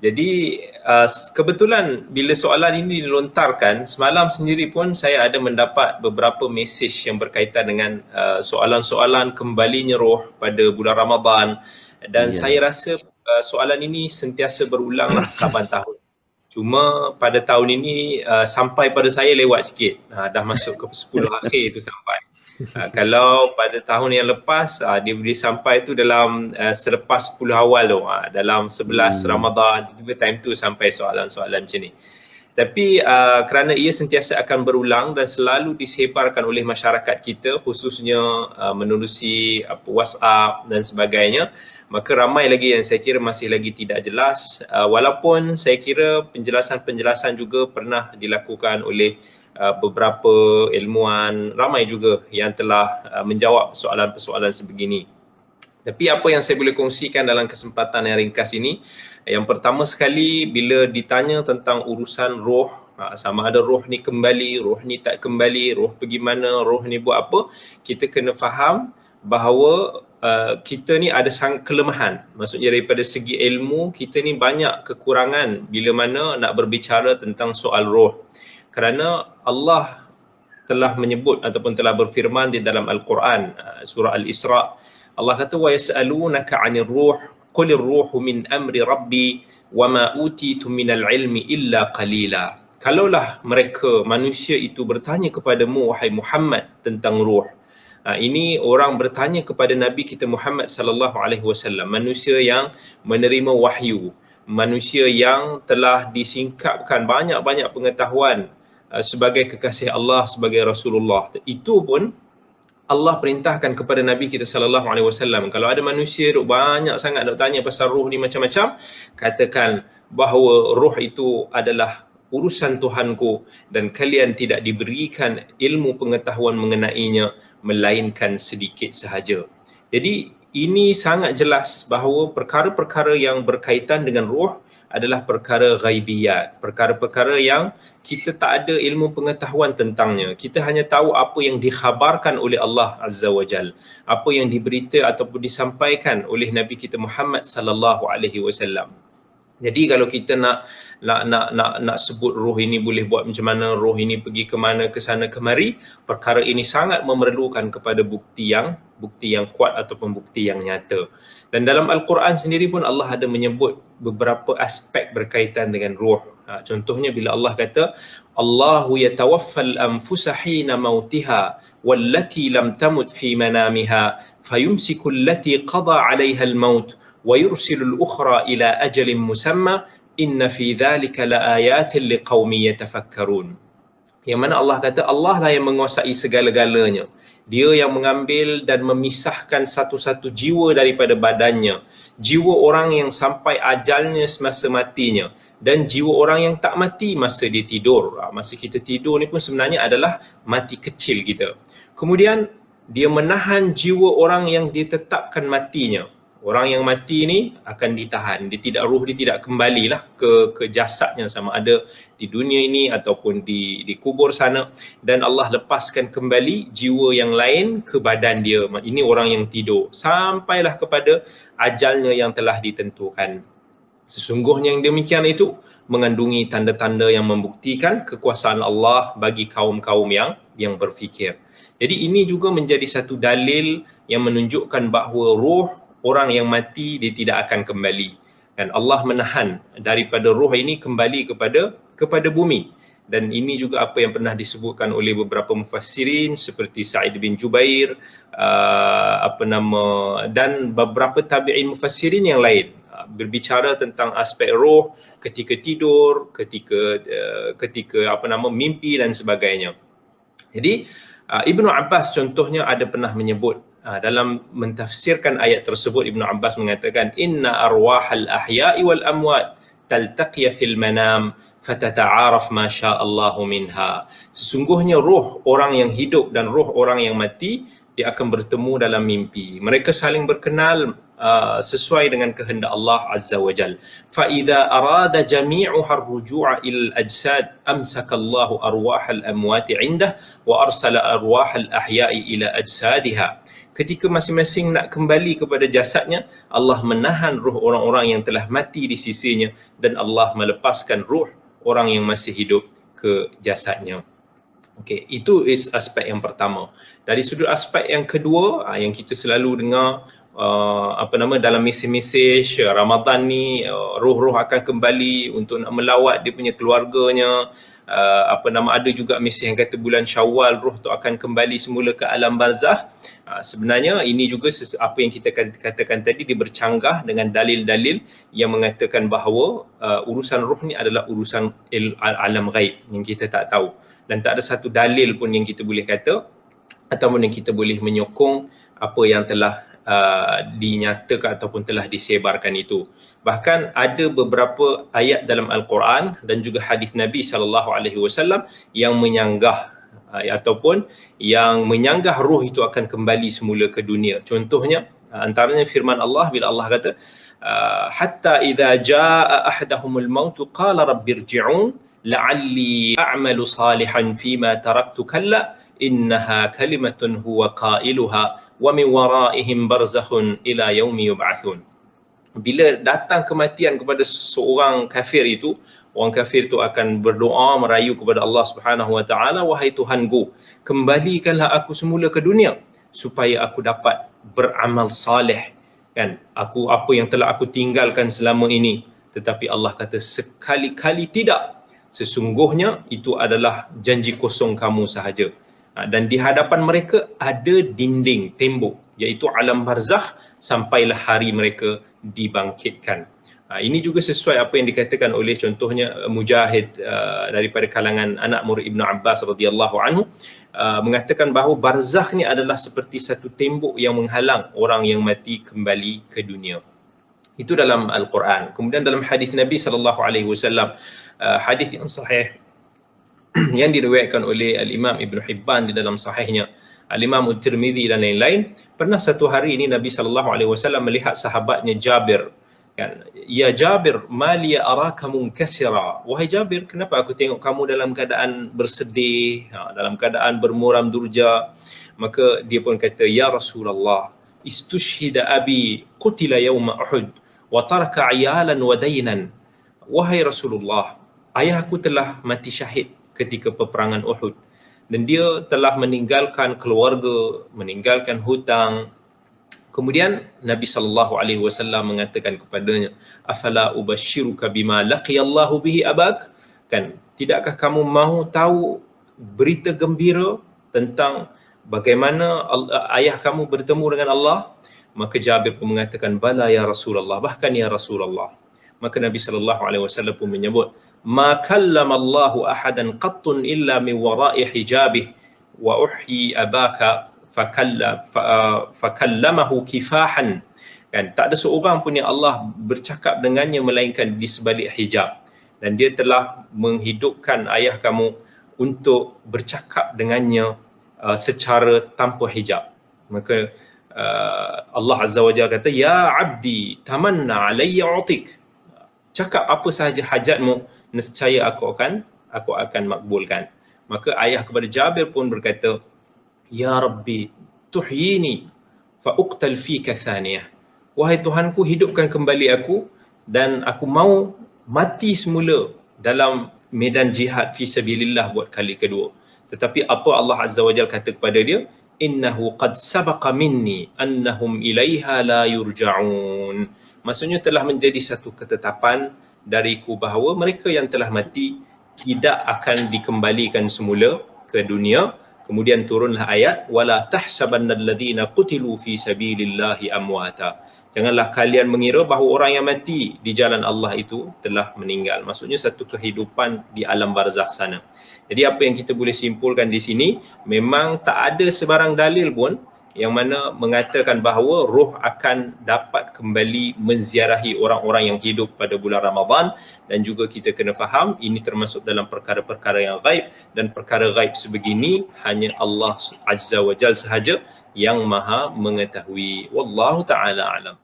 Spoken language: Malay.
Jadi kebetulan bila soalan ini dilontarkan, semalam sendiri pun saya ada mendapat beberapa mesej yang berkaitan dengan soalan-soalan kembalinya roh pada bulan Ramadan, dan Ya. saya rasa soalan ini sentiasa berulanglah saban tahun. Cuma pada tahun ini sampai pada saya lewat sikit. Dah masuk ke 10 akhir tu sampai. Kalau pada tahun yang lepas dia boleh sampai tu dalam selepas 10 awal tu, dalam 11 Ramadan, tiba time tu sampai soalan-soalan macam ni. Tapi kerana ia sentiasa akan berulang dan selalu disebarkan oleh masyarakat kita, khususnya menerusi WhatsApp dan sebagainya, maka ramai lagi yang saya kira masih lagi tidak jelas, walaupun saya kira penjelasan-penjelasan juga pernah dilakukan oleh beberapa ilmuwan, ramai juga yang telah menjawab persoalan-persoalan sebegini. Tapi apa yang saya boleh kongsikan dalam kesempatan yang ringkas ini, yang pertama sekali bila ditanya tentang urusan roh, sama ada roh ni kembali, roh ni tak kembali, roh pergi mana, roh ni buat apa, kita kena faham bahawa kita ni ada kelemahan. Maksudnya daripada segi ilmu, kita ni banyak kekurangan bila mana nak berbicara tentang soal roh. Kerana Allah telah menyebut ataupun telah berfirman di dalam Al-Quran, surah Al-Isra', Allah kata, wa yas'alunaka 'anir ruh qulir ruhu min amri rabbi wa ma utitum minal ilmi illa qalila. Kalaulah mereka manusia itu bertanya kepadamu wahai Muhammad tentang ruh. Ini orang bertanya kepada Nabi kita Muhammad sallallahu alaihi wasallam, manusia yang menerima wahyu, manusia yang telah disingkapkan banyak-banyak pengetahuan sebagai kekasih Allah, sebagai Rasulullah. Itu pun Allah perintahkan kepada Nabi kita sallallahu alaihi wasallam, kalau ada manusia duk banyak sangat duk tanya pasal roh ni macam-macam, katakan bahawa roh itu adalah urusan Tuhanku dan kalian tidak diberikan ilmu pengetahuan mengenainya melainkan sedikit sahaja. Jadi ini sangat jelas bahawa perkara-perkara yang berkaitan dengan roh adalah perkara ghaibiyat, perkara-perkara yang kita tak ada ilmu pengetahuan tentangnya. Kita hanya tahu apa yang dikhabarkan oleh Allah Azza wa Jal, apa yang diberita ataupun disampaikan oleh Nabi kita Muhammad sallallahu alaihi wasallam. Jadi kalau kita nak sebut roh ini boleh buat macam mana, roh ini pergi ke mana, ke sana kemari, perkara ini sangat memerlukan kepada bukti yang kuat ataupun bukti yang nyata. Dan dalam Al-Quran sendiri pun Allah ada menyebut beberapa aspek berkaitan dengan roh. Contohnya bila Allah kata, Allahu yatawaffal anfusa hina mautiha wallati lam tamut fi manamiha fayumsiku allati qada 'alayha al-maut wa yursilu al-ukhra ila ajalin musamma inna fi dhalika laayatin liqaumin yatafakkarun. Yang mana Allah kata Allah lah yang menguasai segala-galanya. Dia yang mengambil dan memisahkan satu-satu jiwa daripada badannya. Jiwa orang yang sampai ajalnya semasa matinya dan jiwa orang yang tak mati masa dia tidur. Masa kita tidur ni pun sebenarnya adalah mati kecil kita. Kemudian dia menahan jiwa orang yang ditetapkan matinya. Orang yang mati ni akan ditahan. Roh dia tidak kembalilah ke jasadnya, sama ada di dunia ini ataupun di kubur sana, dan Allah lepaskan kembali jiwa yang lain ke badan dia. Ini orang yang tidur sampailah kepada ajalnya yang telah ditentukan. Sesungguhnya yang demikian itu mengandungi tanda-tanda yang membuktikan kekuasaan Allah bagi kaum-kaum yang berfikir. Jadi ini juga menjadi satu dalil yang menunjukkan bahawa roh orang yang mati dia tidak akan kembali, dan Allah menahan daripada roh ini kembali kepada bumi. Dan ini juga apa yang pernah disebutkan oleh beberapa mufassirin seperti Sa'id bin Jubair, dan beberapa tabi'in mufassirin yang lain, berbicara tentang aspek roh ketika tidur, ketika mimpi dan sebagainya. Jadi Ibnu Abbas contohnya ada pernah menyebut, dalam mentafsirkan ayat tersebut, Ibnu Abbas mengatakan, inna arwahal ahya'i wal amwat taltaqiya fil manam fatata'araf ma sya'allahu minha. Sesungguhnya roh orang yang hidup dan roh orang yang mati, dia akan bertemu dalam mimpi. Mereka saling berkenal sesuai dengan kehendak Allah Azza wa Jal. Fa idza arada jami'uha ar-ruju'a ila al-ajsad amsaka Allahu arwahal amwati 'indah wa arsala arwahal ahya'i ila ajsadiha. Ketika masing-masing nak kembali kepada jasadnya, Allah menahan ruh orang-orang yang telah mati di sisinya, dan Allah melepaskan ruh orang yang masih hidup ke jasadnya. Okey, itu is aspek yang pertama. Dari sudut aspek yang kedua, yang kita selalu dengar dalam mesej-mesej Ramadan ni, roh-roh akan kembali untuk nak melawat dia punya keluarganya. Ada juga mesej yang kata bulan Syawal roh tu akan kembali semula ke alam barzakh. Sebenarnya ini juga apa yang kita katakan tadi, dia bercanggah dengan dalil-dalil yang mengatakan bahawa urusan roh ni adalah urusan alam ghaib yang kita tak tahu, dan tak ada satu dalil pun yang kita boleh kata ataupun yang kita boleh menyokong apa yang telah dinyatakan ataupun telah disebarkan itu. Bahkan ada beberapa ayat dalam Al-Quran dan juga hadis Nabi SAW yang menyanggah ataupun yang menyanggah roh itu akan kembali semula ke dunia. Contohnya antaranya firman Allah bila Allah kata hatta idza jaa ahaduhumul maut qala rabbirji'un la'alli a'malu salihan fima taraktu kalla innaha kalimatun huwa qailuha wa min waraihim barzakhun ila yaumi yub'atsun. Bila datang kematian kepada seorang kafir itu, orang kafir itu akan berdoa merayu kepada Allah Subhanahu Wa Taala, wahai Tuhanku, kembalikanlah aku semula ke dunia supaya aku dapat beramal saleh, kan? Apa yang telah aku tinggalkan selama ini. Tetapi Allah kata sekali-kali tidak. Sesungguhnya itu adalah janji kosong kamu sahaja. Dan di hadapan mereka ada dinding, tembok, iaitu alam barzakh, sampailah hari mereka dibangkitkan. Ini juga sesuai apa yang dikatakan oleh contohnya Mujahid daripada kalangan anak murid Ibn Abbas radhiyallahu anhu, mengatakan bahawa barzakh ni adalah seperti satu tembok yang menghalang orang yang mati kembali ke dunia. Itu dalam Al-Quran. Kemudian dalam hadis Nabi SAW, hadis yang sahih yang diriwayatkan oleh Al-Imam Ibn Hibban di dalam sahihnya, Al-Imam Tirmidzi dan lain-lain, pernah satu hari ini Nabi SAW melihat sahabatnya Jabir, kan? Ya Jabir, ma li araka munkasira. Wahai Jabir, kenapa aku tengok kamu dalam keadaan bersedih, dalam keadaan bermuram durja? Maka dia pun kata, ya Rasulullah, istushhida abi qutila yawma Uhud wa taraka ayalan wa daynan. Wahai Rasulullah, ayahku telah mati syahid ketika peperangan Uhud, dan dia telah meninggalkan keluarga, meninggalkan hutang. Kemudian Nabi SAW mengatakan kepadanya, afala ubashiruka bima laqiyallahu bihi abak, kan, tidakkah kamu mahu tahu berita gembira tentang bagaimana ayah kamu bertemu dengan Allah? Maka Jabir pun mengatakan, bala ya Rasulullah, bahkan ya Rasulullah. Maka Nabi SAW pun menyebut, ma kallama Allahu ahadan qattun illa min wara'i hijabih wa uhyi abaka fakallamahu kifahan, kan? Tak ada seorang pun yang Allah bercakap dengannya melainkan di sebalik hijab, dan dia telah menghidupkan ayah kamu untuk bercakap dengannya secara tanpa hijab. Maka Allah Azza wa Jalla kata, ya abdi tamanna alayya utik, cakap apa sahaja hajatmu, nescaya aku akan makbulkan. Maka ayah kepada Jabir pun berkata, ya Rabbi tuhyini fa uqtal fika thaniyah. Wahai Tuhanku, hidupkan kembali aku dan aku mau mati semula dalam medan jihad fi sabilillah buat kali kedua. Tetapi apa Allah Azza wa Jalla kata kepada dia? Innahu qad sabaqa minni annahum ilaiha la yurja'un. Maksudnya telah menjadi satu ketetapan dariku bahawa mereka yang telah mati tidak akan dikembalikan semula ke dunia. Kemudian turunlah ayat, wala tahsabannal ladzina qutilu fi sabilillahi amwata. Janganlah kalian mengira bahawa orang yang mati di jalan Allah itu telah meninggal. Maksudnya satu kehidupan di alam barzakh sana. Jadi apa yang kita boleh simpulkan di sini, memang tak ada sebarang dalil pun yang mana mengatakan bahawa roh akan dapat kembali menziarahi orang-orang yang hidup pada bulan Ramadan. Dan juga kita kena faham ini termasuk dalam perkara-perkara yang gaib, dan perkara gaib sebegini hanya Allah Azza wa Jalla sahaja yang maha mengetahui. Wallahu ta'ala alam.